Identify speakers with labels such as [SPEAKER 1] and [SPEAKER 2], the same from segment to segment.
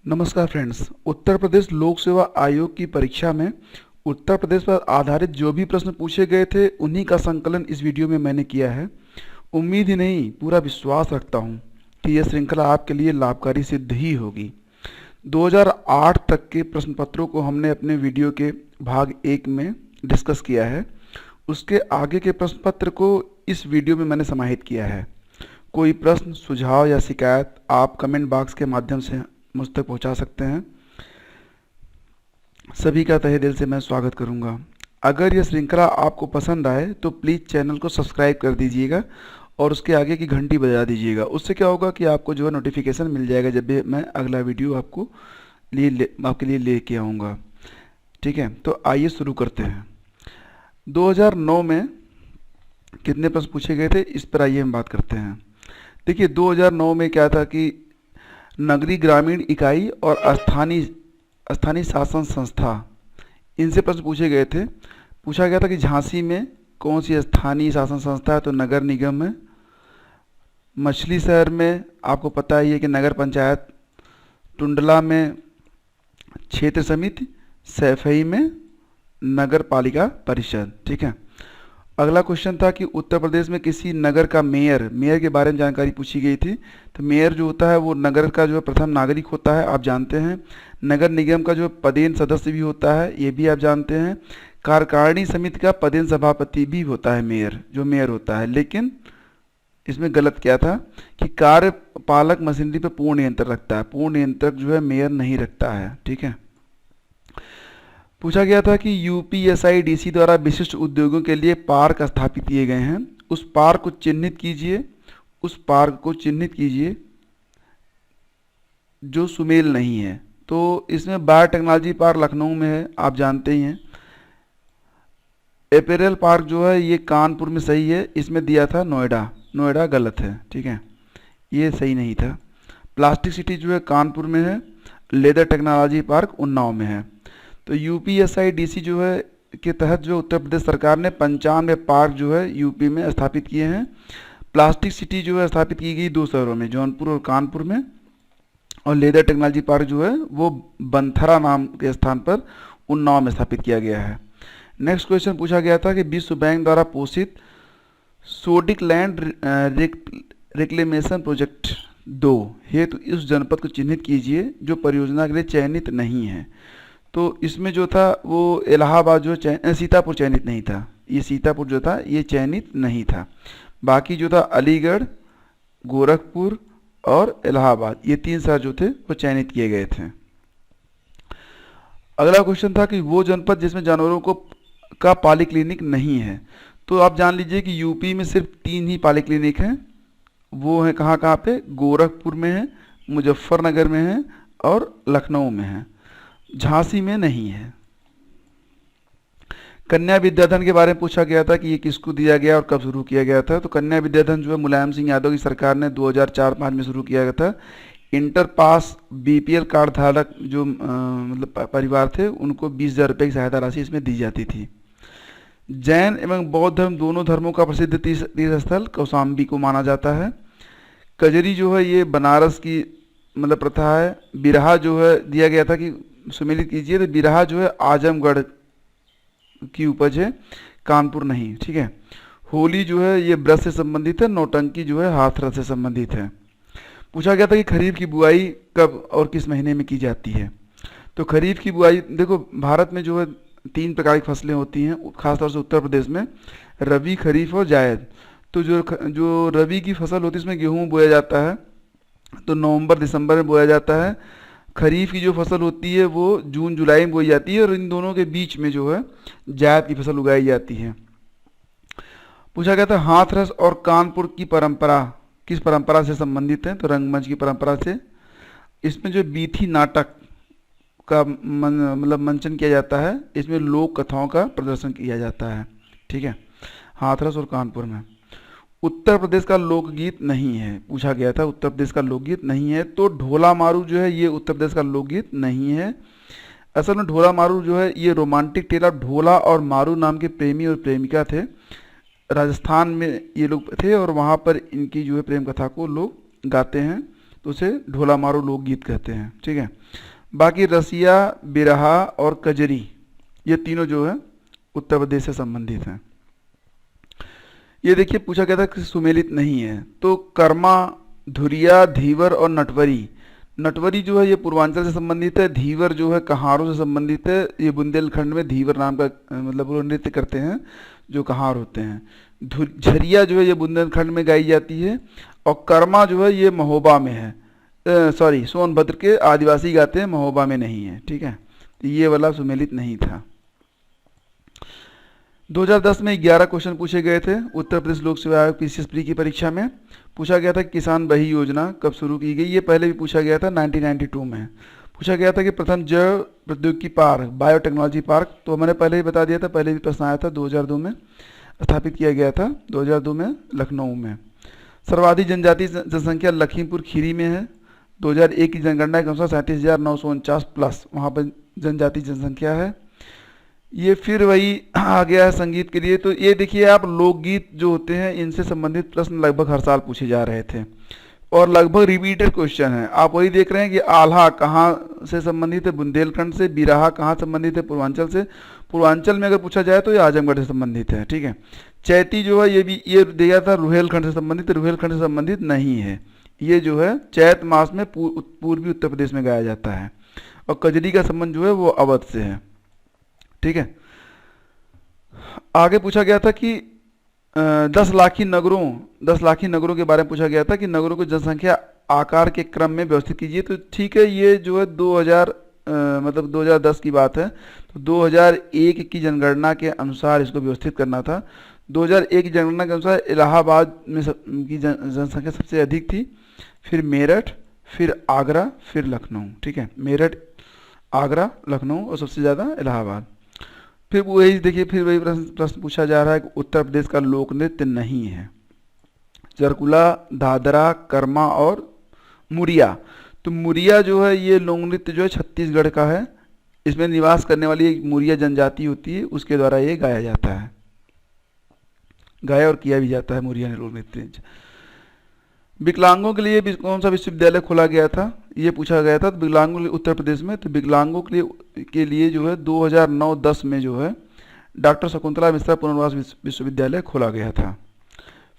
[SPEAKER 1] नमस्कार फ्रेंड्स। उत्तर प्रदेश लोक सेवा आयोग की परीक्षा में उत्तर प्रदेश पर आधारित जो भी प्रश्न पूछे गए थे उन्हीं का संकलन इस वीडियो में मैंने किया है। उम्मीद ही नहीं पूरा विश्वास रखता हूँ कि यह श्रृंखला आपके लिए लाभकारी सिद्ध ही होगी। 2008 तक के प्रश्न पत्रों को हमने अपने वीडियो के भाग 1 में डिस्कस किया है। उसके आगे के प्रश्न पत्र को इस वीडियो में मैंने समाहित किया है। कोई प्रश्न, सुझाव या शिकायत आप कमेंट बॉक्स के माध्यम से मुझ तक पहुंचा सकते हैं। सभी का तहे दिल से मैं स्वागत करूंगा। अगर यह श्रृंखला आपको पसंद आए तो प्लीज़ चैनल को सब्सक्राइब कर दीजिएगा और उसके आगे की घंटी बजा दीजिएगा। उससे क्या होगा कि आपको जो है नोटिफिकेशन मिल जाएगा जब भी मैं अगला वीडियो आपके लिए लेके आऊँगा। ठीक है, तो आइए शुरू करते हैं। 2009 में कितने प्रश्न पूछे गए थे इस पर आइए हम बात करते हैं। देखिए 2009 में क्या था कि नगरीय ग्रामीण इकाई और स्थानीय शासन संस्था, इनसे प्रश्न पूछे गए थे। पूछा गया था कि झांसी में कौन सी स्थानीय शासन संस्था है, तो नगर निगम है। मछली शहर में आपको पता ही है कि नगर पंचायत, टुंडला में क्षेत्र समिति, सैफई में नगर पालिका परिषद। ठीक है, अगला क्वेश्चन था कि उत्तर प्रदेश में किसी नगर का मेयर के बारे में जानकारी पूछी गई थी। तो मेयर जो होता है वो नगर का जो है प्रथम नागरिक होता है, आप जानते हैं। नगर निगम का जो पदेन सदस्य भी होता है, ये भी आप जानते हैं। कार्यकारिणी समिति का पदेन सभापति भी होता है मेयर होता है। लेकिन इसमें गलत क्या था कि कार्यपालक मशीनरी पर पूर्ण नियंत्रण रखता है, पूर्ण नियंत्रक जो है मेयर नहीं रखता है। ठीक है, पूछा गया था कि यूपीएसआईडीसी द्वारा विशिष्ट उद्योगों के लिए पार्क स्थापित किए गए हैं। उस पार्क को चिन्हित कीजिए जो सुमेल नहीं है। तो इसमें बायोटेक्नोलॉजी पार्क लखनऊ में है, आप जानते ही हैं। एपेरल पार्क जो है ये कानपुर में सही है, इसमें दिया था नोएडा गलत है। ठीक है, ये सही नहीं था। प्लास्टिक सिटी जो है कानपुर में है। लेदर टेक्नोलॉजी पार्क उन्नाव में है। तो यूपीएसआईडीसी जो है के तहत जो उत्तर प्रदेश सरकार ने 95 पार्क जो है यूपी में स्थापित किए हैं। प्लास्टिक सिटी जो है स्थापित की गई 2 शहरों में, जौनपुर और कानपुर में। और लेदर टेक्नोलॉजी पार्क जो है वो बंथरा नाम के स्थान पर उन्नाव में स्थापित किया गया है। नेक्स्ट क्वेश्चन पूछा गया था कि विश्व बैंक द्वारा पोषित सोडिक लैंड रिक्लेमेशन प्रोजेक्ट 2 हेतु इस जनपद को चिन्हित कीजिए जो परियोजना के लिए चयनित नहीं है। तो इसमें जो था वो इलाहाबाद जो सीतापुर चयनित नहीं था। ये सीतापुर जो था ये चयनित नहीं था। बाकी जो था अलीगढ़, गोरखपुर और इलाहाबाद, ये 3 शहर जो थे वो चयनित किए गए थे। अगला क्वेश्चन था कि वो जनपद जिसमें जानवरों का पॉलीक्लिनिक नहीं है। तो आप जान लीजिए कि यूपी में सिर्फ 3 ही पॉलीक्लिनिक हैं। वो है कहाँ पे? गोरखपुर में है, मुजफ्फरनगर में है और लखनऊ में है। झांसी में नहीं है। कन्या विद्याधन के बारे में पूछा गया था कि ये किसको दिया गया और कब शुरू किया गया था। तो कन्या विद्याधन जो है मुलायम सिंह यादव की सरकार ने 2004-05 में शुरू किया गया था। इंटर पास बीपीएल कार्ड धारक जो मतलब परिवार थे उनको 20,000 रुपये की सहायता राशि इसमें दी जाती थी। जैन एवं बौद्ध धर्म दोनों धर्मों का प्रसिद्ध तीर्थ स्थल कौशाम्बी को माना जाता है। कजरी जो है ये बनारस की मतलब प्रथा है। बिरहा जो है दिया गया था कि सुमेलित कीजिए, तो बिरहा जो है आजमगढ़ की उपज है, कानपुर नहीं। ठीक है, होली जो है ये व्रत से संबंधित है। नौटंकी जो है हाथरस से संबंधित है। पूछा गया था कि खरीफ की बुआई कब और किस महीने में की जाती है। तो खरीफ की बुआई देखो भारत में जो है 3 प्रकार की फसलें होती हैं, खासतौर से उत्तर प्रदेश में रबी, खरीफ और जायद। तो जो रबी की फसल होती है इसमें गेहूँ बोया जाता है, तो नवंबर दिसंबर में बोया जाता है। खरीफ की जो फसल होती है वो जून जुलाई में बोई जाती है और इन दोनों के बीच में जो है जायद की फसल उगाई जाती है। पूछा गया था हाथरस और कानपुर की परंपरा किस परंपरा से संबंधित है। तो रंगमंच की परंपरा से। इसमें जो बीथी नाटक का मतलब मंचन किया जाता है, इसमें लोक कथाओं का प्रदर्शन किया जाता है। ठीक है, हाथरस और कानपुर में। उत्तर प्रदेश का लोकगीत नहीं है, पूछा गया था उत्तर प्रदेश का लोकगीत नहीं है। तो ढोला मारू जो है ये उत्तर प्रदेश का लोकगीत नहीं है। असल में ढोला मारू जो है ये रोमांटिक टेल ऑफ ढोला और मारू नाम के प्रेमी और प्रेमिका थे। राजस्थान में ये लोग थे और वहाँ पर इनकी जो है प्रेम कथा को लोग गाते हैं। तो उसे ढोला मारो लोकगीत कहते हैं। ठीक है, बाकी रसिया, बिरहा और कजरी ये तीनों जो है उत्तर प्रदेश से संबंधित हैं। ये देखिए पूछा गया था कि सुमेलित नहीं है, तो कर्मा, धुरिया, धीवर और नटवरी। नटवरी जो है ये पूर्वांचल से संबंधित है, धीवर जो है कहारों से संबंधित है। ये बुंदेलखंड में धीवर नाम का मतलब वो नृत्य करते हैं जो कहार होते हैं। झरिया जो है ये बुंदेलखंड में गाई जाती है, और कर्मा जो है ये महोबा में है, सॉरी सोनभद्र के आदिवासी गाते हैं, महोबा में नहीं है। ठीक है, तो ये वाला सुमेलित नहीं था। 2010 में 11 क्वेश्चन पूछे गए थे उत्तर प्रदेश लोक सेवा आयोग पीसीएस प्री की परीक्षा में। पूछा गया था कि किसान बही योजना कब शुरू की गई। ये पहले भी पूछा गया था 1992 में। पूछा गया था कि प्रथम जैव प्रौद्योगिकी पार्क, बायोटेक्नोलॉजी पार्क, तो मैंने पहले ही बता दिया था, पहले भी प्रश्न आया था, 2002 में स्थापित किया गया था, 2002 में लखनऊ में। सर्वाधिक जनजाति जनसंख्या लखीमपुर खीरी में है। 2001 की जनगणना के अनुसार 37,949 प्लस वहाँ पर जनजाति जनसंख्या है। ये फिर वही आ गया है संगीत के लिए। तो ये देखिए आप, लोकगीत जो होते हैं इनसे संबंधित प्रश्न लगभग हर साल पूछे जा रहे थे और लगभग रिपीटेड क्वेश्चन है। आप वही देख रहे हैं कि आल्हा कहाँ से संबंधित है, बुंदेलखंड से। बिरहा कहाँ संबंधित है, पूर्वांचल से। पूर्वांचल में अगर पूछा जाए तो ये आजमगढ़ से संबंधित है। ठीक है, चैती जो है ये भी ये दिया था रुहेलखंड से संबंधित, रुहेलखंड से संबंधित नहीं है। ये जो है चैत मास में पूर्वी उत्तर प्रदेश में गाया जाता है। और कजरी का संबंध जो है वो अवध से है। ठीक है, आगे पूछा गया था कि 10 लाखी नगरों के बारे में पूछा गया था कि नगरों को जनसंख्या आकार के क्रम में व्यवस्थित कीजिए। तो ठीक है, ये जो है 2010 की बात है, तो 2001 की जनगणना के अनुसार इसको व्यवस्थित करना था। 2001 की जनगणना के अनुसार इलाहाबाद में की जनसंख्या सबसे अधिक थी, फिर मेरठ, फिर आगरा, फिर लखनऊ। ठीक है, मेरठ, आगरा, लखनऊ और सबसे ज़्यादा इलाहाबाद। फिर वही देखिए, फिर वही प्रश्न पूछा जा रहा है कि उत्तर प्रदेश का लोक नृत्य नहीं है। चरकुला, दादरा, कर्मा और मुरिया। तो मुरिया जो है ये लोक नृत्य जो है छत्तीसगढ़ का है। इसमें निवास करने वाली एक मुरिया जनजाति होती है, उसके द्वारा ये गाया जाता है, गाया और किया भी जाता है मुरिया लोक नृत्य। विकलांगों के लिए कौन सा विश्वविद्यालय खोला गया था, ये पूछा गया था। तो विकलांगों के लिए उत्तर प्रदेश में, तो विकलांगों के लिए जो है 2009-10 में जो है डॉक्टर शकुंतला मिश्रा पुनर्वास विश्वविद्यालय खोला गया था।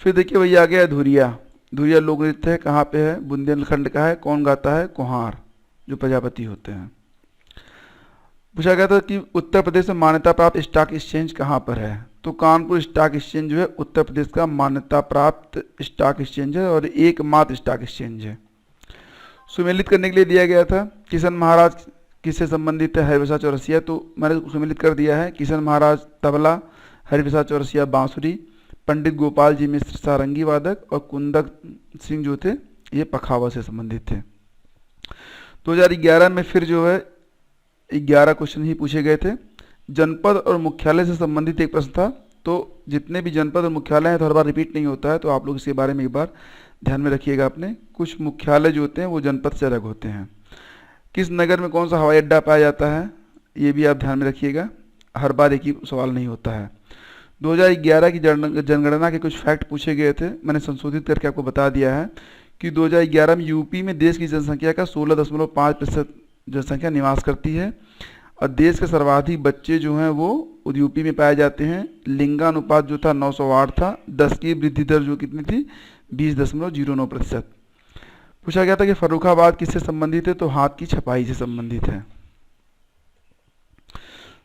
[SPEAKER 1] फिर देखिए वही आ गया धुरिया। धुरिया लोक नृत्य है, कहाँ पे है, बुंदेलखंड का है। कौन गाता है, कुम्हार जो प्रजापति होते हैं। पूछा गया था कि उत्तर प्रदेश में मान्यता प्राप्त स्टॉक एक्सचेंज कहाँ पर है। तो कानपुर स्टॉक एक्सचेंज जो है उत्तर प्रदेश का मान्यता प्राप्त स्टॉक एक्सचेंज है और एकमात्र स्टॉक एक्सचेंज है। सुमेलित करने के लिए दिया गया था किशन महाराज किससे संबंधित है, हरिप्रसाद चौरसिया। तो मैंने सुमेलित कर दिया है, किशन महाराज तबला, हरिप्रसाद चौरसिया बांसुरी, पंडित गोपाल जी मिश्र सारंगी वादक और कुंदक सिंह जो थे ये पखावा से संबंधित थे। 2011 में फिर जो है 11 क्वेश्चन ही पूछे गए थे। जनपद और मुख्यालय से संबंधित एक प्रश्न था। तो जितने भी जनपद और मुख्यालय हैं तो हर बार रिपीट नहीं होता है, तो आप लोग इसके बारे में एक बार ध्यान में रखिएगा अपने। कुछ मुख्यालय जो होते हैं वो जनपद से अलग होते हैं। किस नगर में कौन सा हवाई अड्डा पाया जाता है, ये भी आप ध्यान में रखिएगा, हर बार एक ही सवाल नहीं होता है। 2011 की जनगणना के कुछ फैक्ट पूछे गए थे, मैंने संशोधित करके आपको बता दिया है कि 2011 में यूपी में देश की जनसंख्या का 16.5% जनसंख्या निवास करती है और देश के सर्वाधिक बच्चे जो हैं वो यूपी में पाए जाते हैं। लिंगानुपात जो था 908 था। 10 की वृद्धि दर जो कितनी थी, 20.09%। पूछा गया था कि फर्रुखाबाद किससे संबंधित है, तो हाथ की छपाई से संबंधित है।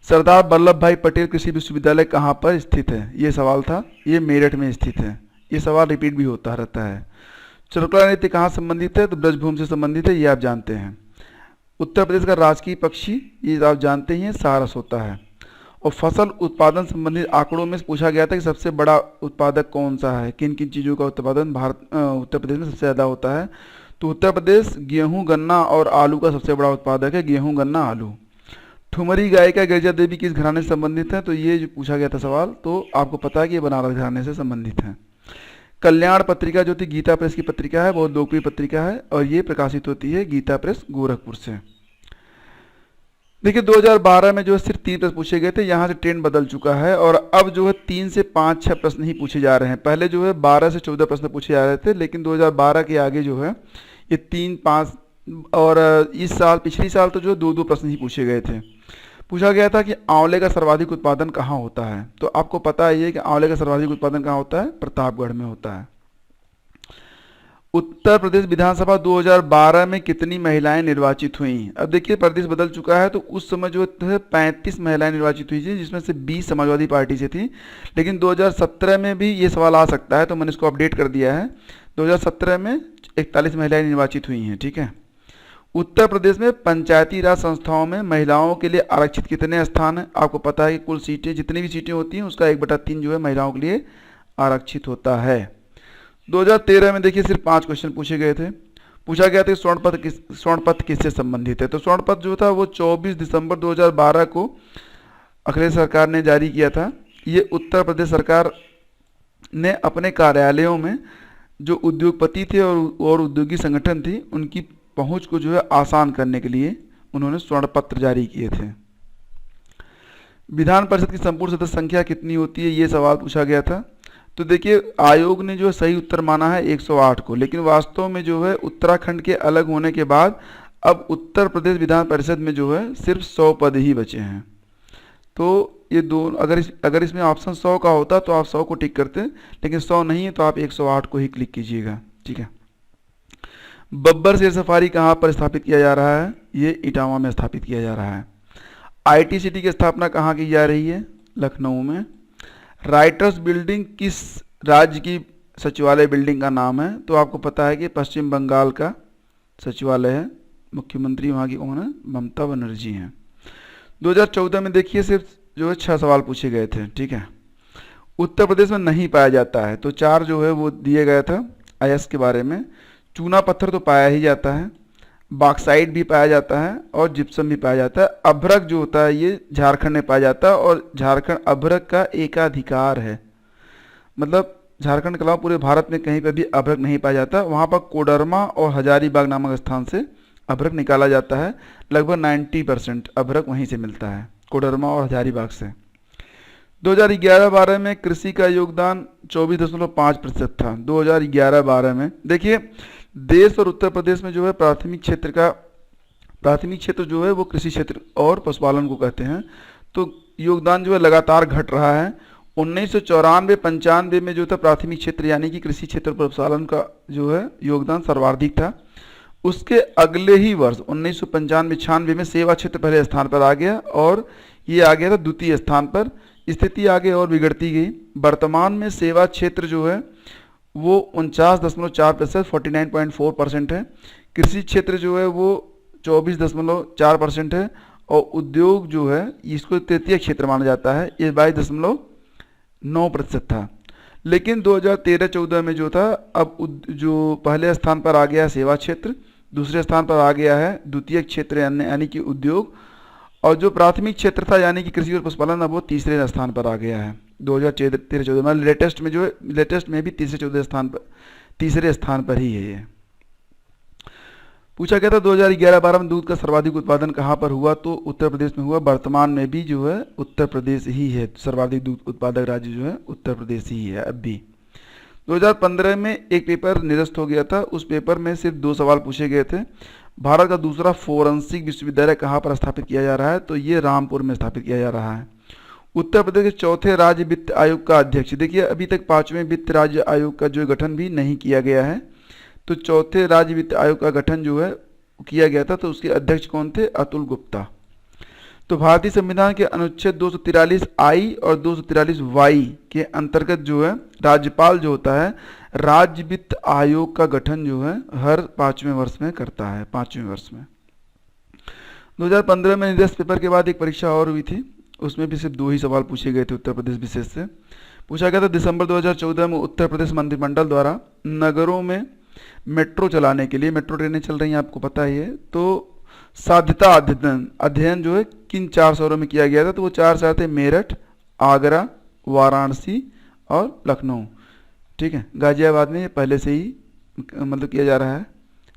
[SPEAKER 1] सरदार वल्लभ भाई पटेल कृषि विश्वविद्यालय कहाँ पर स्थित है, ये सवाल था। ये मेरठ में स्थित है। ये सवाल रिपीट भी होता रहता है। चरकुला नृत्य कहाँ संबंधित है, तो ब्रजभूमि से संबंधित है, ये आप जानते हैं। उत्तर प्रदेश का राजकीय पक्षी, ये आप जानते ही हैं, सारस होता है। और फसल उत्पादन संबंधित आंकड़ों में पूछा गया था कि सबसे बड़ा उत्पादक कौन सा है, किन किन चीज़ों का उत्पादन उत्तर प्रदेश में सबसे ज़्यादा होता है। तो उत्तर प्रदेश गेहूं, गन्ना और आलू का सबसे बड़ा उत्पादक है, गेहूं, गन्ना, आलू। ठुमरी गायिका गिरिजा देवी किस घराने से संबंधित है, तो ये जो पूछा गया था सवाल, तो आपको पता है कि ये बनारस घराने से संबंधित है। कल्याण पत्रिका जो थी गीता प्रेस की पत्रिका है, बहुत लोकप्रिय पत्रिका है और ये प्रकाशित होती है गीता प्रेस गोरखपुर से। देखिए 2012 में जो है सिर्फ 3 प्रश्न पूछे गए थे, यहाँ से ट्रेंड बदल चुका है और अब जो है 3 से 5-6 प्रश्न ही पूछे जा रहे हैं। पहले जो है 12 से 14 प्रश्न पूछे जा रहे थे, लेकिन 2012 के आगे जो है ये 3, 5 और इस साल, पिछली साल तो जो 2-2 प्रश्न ही पूछे गए थे। पूछा गया था कि आंवले का सर्वाधिक उत्पादन कहाँ होता है। तो आपको पता ही है कि आंवले का सर्वाधिक उत्पादन कहाँ होता है, प्रतापगढ़ में होता है। उत्तर प्रदेश विधानसभा 2012 में कितनी महिलाएं निर्वाचित हुई। अब देखिए प्रदेश बदल चुका है, तो उस समय जो थे 35 महिलाएं निर्वाचित हुई थी, जिसमें से 20 समाजवादी पार्टी से थी। लेकिन 2017 में भी ये सवाल आ सकता है, तो मैंने इसको अपडेट कर दिया है। 2017 में 41 महिलाएं निर्वाचित हुई हैं, ठीक है। उत्तर प्रदेश में पंचायती राज संस्थाओं में महिलाओं के लिए आरक्षित कितने स्थान हैं। आपको पता है कि कुल सीटें, जितनी भी सीटें होती हैं उसका 1/3 जो है महिलाओं के लिए आरक्षित होता है। 2013 में देखिए सिर्फ 5 क्वेश्चन पूछे गए थे। पूछा गया था स्वर्ण पत्र किससे संबंधित है। तो स्वर्ण पत्र जो था वो 24 दिसंबर 2012 को अखिलेश सरकार ने जारी किया था। ये उत्तर प्रदेश सरकार ने अपने कार्यालयों में जो उद्योगपति थे और उद्योगी संगठन थी, उनकी पहुंच को जो है आसान करने के लिए उन्होंने स्वर्ण पत्र जारी किए थे। विधान परिषद की संपूर्ण सदस्य संख्या कितनी होती है, ये सवाल पूछा गया था। तो देखिए आयोग ने जो सही उत्तर माना है 108 को, लेकिन वास्तव में जो है उत्तराखंड के अलग होने के बाद अब उत्तर प्रदेश विधान परिषद में जो है सिर्फ 100 पद ही बचे हैं। तो ये दोनों, अगर इसमें ऑप्शन 100 का होता तो आप 100 को टिक करते, लेकिन 100 नहीं है तो आप 108 को ही क्लिक कीजिएगा, ठीक है। बब्बर शेर सफारी कहाँ पर स्थापित किया जा रहा है, ये इटावा में स्थापित किया जा रहा है। IT सिटी की स्थापना कहाँ की जा रही है, लखनऊ में। राइटर्स बिल्डिंग किस राज्य की सचिवालय बिल्डिंग का नाम है। तो आपको पता है कि पश्चिम बंगाल का सचिवालय है। मुख्यमंत्री वहाँ की कौन है, ममता बनर्जी हैं। 2014 में देखिए सिर्फ जो है 6 सवाल पूछे गए थे, ठीक है। उत्तर प्रदेश में नहीं पाया जाता है, तो 4 जो है वो दिए गया था अयस्क के बारे में। चूना पत्थर तो पाया ही जाता है, बॉक्साइट भी पाया जाता है और जिप्सम भी पाया जाता है। अभ्रक जो होता है ये झारखंड में पाया जाता है और झारखंड अभ्रक का एकाधिकार है। मतलब झारखंड के अलावा पूरे भारत में कहीं पर भी अभ्रक नहीं पाया जाता। वहाँ पर कोडरमा और हजारीबाग नामक स्थान से अभ्रक निकाला जाता है। लगभग 90% अभ्रक वहीं से मिलता है, कोडरमा और हजारीबाग से। 2011-12 में कृषि का योगदान 24.5% था। 2011-12 में देखिए देश और उत्तर प्रदेश में जो है प्राथमिक क्षेत्र जो है वो कृषि क्षेत्र और पशुपालन को कहते हैं। तो योगदान जो है लगातार घट रहा है। 1994-95 में जो था प्राथमिक क्षेत्र यानी कि कृषि क्षेत्र पशुपालन का जो है योगदान सर्वाधिक था। उसके अगले ही वर्ष 1995-96 में सेवा क्षेत्र पहले स्थान पर आ गया और ये आ गया था द्वितीय स्थान पर। स्थिति आगे और बिगड़ती गई। वर्तमान में सेवा क्षेत्र जो है वो 49.4%, 49.4% है। कृषि क्षेत्र जो है वो 24.4% है और उद्योग जो है इसको तृतीय क्षेत्र माना जाता है, ये 22.9% था। लेकिन 2013-14 में जो था अब जो पहले स्थान पर आ गया है सेवा क्षेत्र, दूसरे स्थान पर आ गया है द्वितीय क्षेत्र यानी कि उद्योग, और जो प्राथमिक क्षेत्र था यानी कि कृषि और पशुपालन अब वो तीसरे स्थान पर आ गया है 2013-14 में। लेटेस्ट में जो है, लेटेस्ट में भी तीसरे स्थान पर ही है ये। पूछा गया था 2011-12 में दूध का सर्वाधिक उत्पादन कहाँ पर हुआ, तो उत्तर प्रदेश में हुआ। वर्तमान में भी जो है उत्तर प्रदेश ही है सर्वाधिक दूध उत्पादक राज्य, जो है उत्तर प्रदेश ही है अब भी। 2015 में एक पेपर निरस्त हो गया था, उस पेपर में सिर्फ 2 सवाल पूछे गए थे। भारत का दूसरा फोरेंसिक विश्वविद्यालय कहाँ पर स्थापित किया जा रहा है, तो ये रामपुर में स्थापित किया जा रहा है। उत्तर प्रदेश के चौथे राज्य वित्त आयोग का अध्यक्ष, देखिए अभी तक 5वें वित्त राज्य आयोग का जो गठन भी नहीं किया गया है, तो चौथे राज्य वित्त आयोग का गठन जो है किया गया था, तो उसके अध्यक्ष कौन थे, अतुल गुप्ता। तो भारतीय संविधान के अनुच्छेद 243I और 243Y के अंतर्गत जो है राज्यपाल जो होता है राज्य वित्त आयोग का गठन जो है हर 5वें वर्ष में करता है, 5वें वर्ष में। 2015 में निरस्त पेपर के बाद एक परीक्षा और हुई थी, उसमें भी सिर्फ 2 ही सवाल पूछे गए थे उत्तर प्रदेश विशेष से। पूछा गया था दिसंबर 2014 में उत्तर प्रदेश मंत्रिमंडल द्वारा नगरों में मेट्रो चलाने के लिए, मेट्रो ट्रेनें चल रही हैं आपको पता ही है, तो साध्यता अध्ययन जो है किन 4 शहरों में किया गया था, तो वो 4 शहर थे मेरठ, आगरा, वाराणसी और लखनऊ, ठीक है। गाजियाबाद में ये पहले से ही मतलब किया जा रहा है,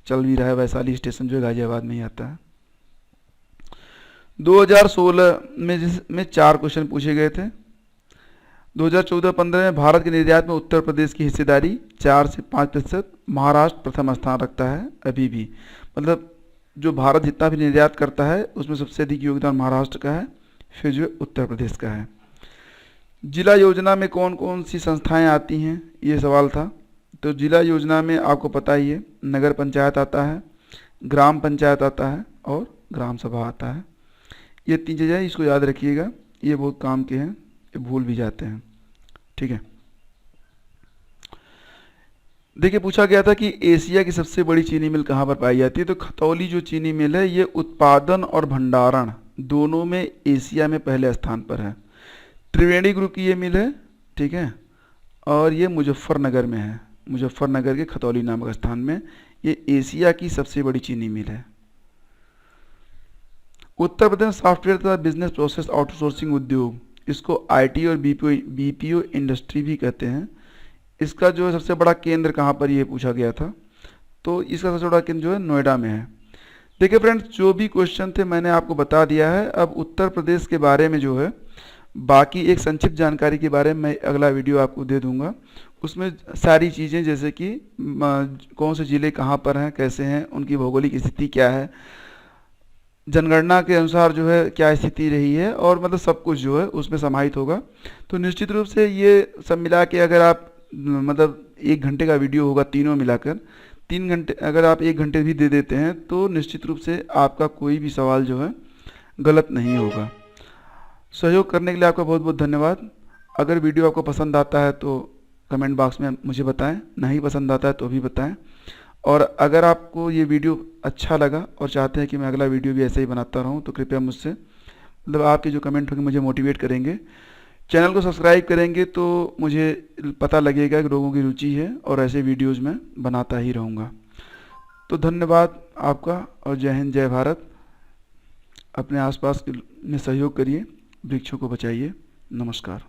[SPEAKER 1] चल भी रहा है। वैशाली स्टेशन जो है गाजियाबाद में ही आता है। 2016 में जिसमें 4 क्वेश्चन पूछे गए थे। 2014-15 में भारत के निर्यात में उत्तर प्रदेश की हिस्सेदारी 4 से 5%, महाराष्ट्र प्रथम स्थान रखता है अभी भी। मतलब जो भारत जितना भी निर्यात करता है उसमें सबसे अधिक योगदान महाराष्ट्र का है, फिर जो है उत्तर प्रदेश का है। जिला योजना में कौन कौन सी संस्थाएं आती हैं, ये सवाल था। तो जिला योजना में आपको पता ही है, नगर पंचायत आता है, ग्राम पंचायत आता है और ग्राम सभा आता है। ये 3 चीज़ें हैं, इसको याद रखिएगा, ये बहुत काम के हैं, ये भूल भी जाते हैं। ठीक है, देखिए पूछा गया था कि एशिया की सबसे बड़ी चीनी मिल कहाँ पर पाई जाती है। तो खतौली जो चीनी मिल है ये उत्पादन और भंडारण दोनों में एशिया में पहले स्थान पर है। त्रिवेणी ग्रुप की ये मिल है, ठीक है, और ये मुजफ्फरनगर में है, मुजफ्फरनगर के खतौली नामक स्थान में। ये एशिया की सबसे बड़ी चीनी मिल है। उत्तर प्रदेश में सॉफ्टवेयर तथा बिजनेस प्रोसेस आउटसोर्सिंग उद्योग, इसको आईटी और बीपीओ इंडस्ट्री भी कहते हैं। इसका जो है सबसे बड़ा केंद्र कहाँ पर, ये पूछा गया था। तो इसका सबसे बड़ा केंद्र जो है नोएडा में है। देखिए फ्रेंड्स, जो भी क्वेश्चन थे मैंने आपको बता दिया है। अब उत्तर प्रदेश के बारे में जो है बाकी एक संक्षिप्त जानकारी के बारे में मैं अगला वीडियो आपको दे दूंगा। उसमें सारी चीज़ें जैसे कि कौन से ज़िले कहाँ पर हैं, कैसे हैं, उनकी भौगोलिक स्थिति क्या है, जनगणना के अनुसार जो है क्या स्थिति रही है, और मतलब सब कुछ जो है उसमें समाहित होगा। तो निश्चित रूप से ये सब मिला के अगर आप मतलब 1 घंटे का वीडियो होगा तीनों मिलाकर, 3 घंटे अगर आप 1 घंटे भी दे देते हैं तो निश्चित रूप से आपका कोई भी सवाल जो है गलत नहीं होगा। सहयोग करने के लिए आपका बहुत बहुत धन्यवाद। अगर वीडियो आपको पसंद आता है तो कमेंट बॉक्स में मुझे बताएं, नहीं पसंद आता है तो भी बताएं। और अगर आपको ये वीडियो अच्छा लगा और चाहते हैं कि मैं अगला वीडियो भी ऐसे ही बनाता रहूं तो कृपया मुझसे, मतलब आपके जो कमेंट होंगे मुझे मोटिवेट करेंगे। चैनल को सब्सक्राइब करेंगे तो मुझे पता लगेगा कि लोगों की रुचि है और ऐसे वीडियोज़ मैं बनाता ही रहूँगा। तो धन्यवाद आपका और जय हिंद जय भारत। अपने आसपास में सहयोग करिए, वृक्षों को बचाइए। नमस्कार।